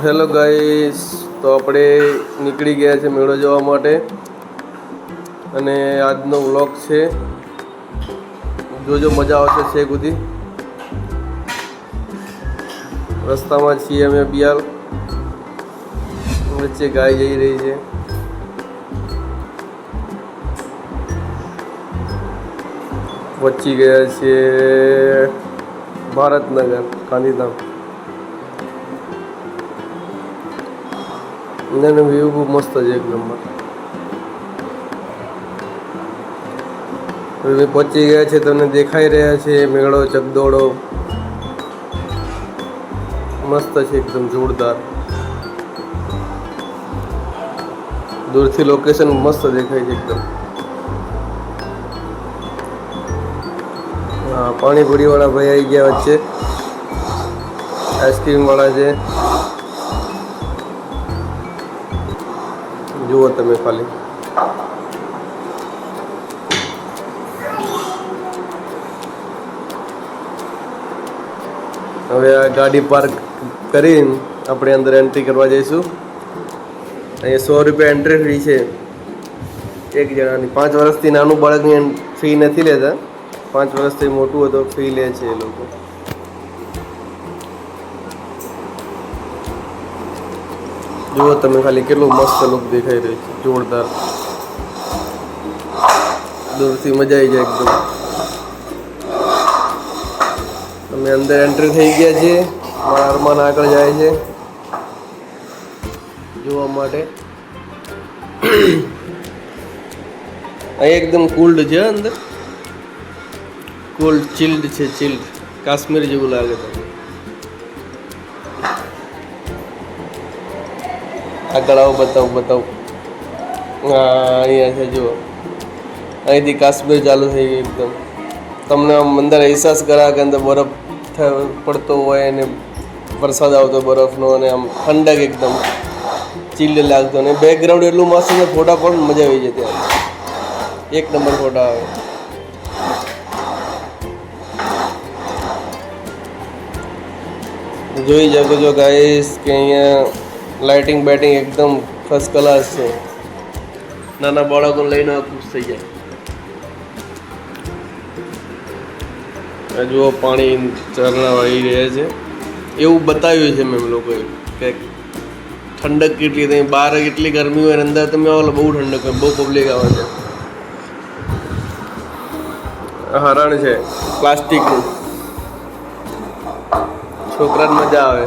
Hello guys, તો આપણે નીકળી ગયા છે મેળો જોવા માટે અને આજનો વ્લોગ છે. જોજો, મજા આવશે છે સુધી. રસ્તામાં છીએ અમે બિયાલ, વચ્ચે ગાય જઈ રહી છે. પહોંચી ગયા છીએ ભારતનગર, ગાંધીધામ. એનો વ્યૂ બહુ મસ્ત છે, એક નંબર. હવે પહોંચી ગયા છે, તમને દેખાઈ રહ્યા છે મેળો ચકદોડો. મસ્ત છે, એકદમ જોરદાર. દૂરથી લોકેશન મસ્ત દેખાય છે એકદમ. હા, પાણીપુરી વાળા ભાઈ આવી ગયા વચ્ચે. આઈસ્ક્રીમ વાળા છે, જુઓ તમે ખાલી. હવે આ ગાડી પાર્ક કરીને આપણે અંદર એન્ટ્રી કરવા જઈશું. અહીંયા 100 રૂપિયા એન્ટ્રી ફી છે એક જણાની. 5 વર્ષથી નાનું બાળકની ફી નથી લેતા, 5 વર્ષથી મોટું હોય તો ફી લે છે એ લોકો. જુઓ તમે ખાલી, કેટલું મસ્ત લુક દેખાઈ રહ્યું છે, જોરદાર. દૂરથી મજા આવી જાય એકદમ. અમે અંદર એન્ટ્રી થઈ ગયા છીએ. મારા અરમાન આગળ જાય છે જોવા માટે. અહીં એકદમ કુલ્ડ છે અંદર, કુલ્ડ ચિલ્ડ છે, ચિલ્ડ. કાશ્મીર જેવું લાગે તમને. આગળ આવો, બતાવું. હા, અહીંયા છે જુઓ. અહીંથી કાશ્મીર ચાલુ થઈ ગયું એકદમ. તમને આમ અંદર અહેસાસ કરાવે કે અંદર બરફ પડતો હોય અને વરસાદ આવતો બરફનો, અને આમ ઠંડક એકદમ ચીલ્ડ લાગતો. અને બેકગ્રાઉન્ડ એટલું મસ્ત છે, ફોટા પણ મજા આવી જાય ત્યાં. એક નંબર ફોટા આવે. જોઈ શકો છો ગાઈસ કે અહીંયા લાઇટિંગ બેટિંગ એકદમ ફર્સ્ટ ક્લાસ છે. નાના બાળકોને લઈને ખુશ થઈ જાય. જુઓ, પાણી ઝરણા વહી રહ્યા છે. એવું બતાવ્યું છે મેં લોકોએ કે ઠંડક કેટલી થઈ. બહાર એટલી ગરમી હોય, અંદર તમે આવો બહુ ઠંડક હોય, બહુ પબ્લિક આવે છે. હરણ છે પ્લાસ્ટિકનું, છોકરાને મજા આવે.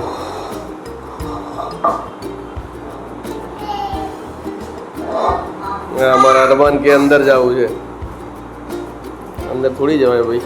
અમારા અરમાન કે અંદર જવું છે. અંદર થોડી જવાય ભાઈ.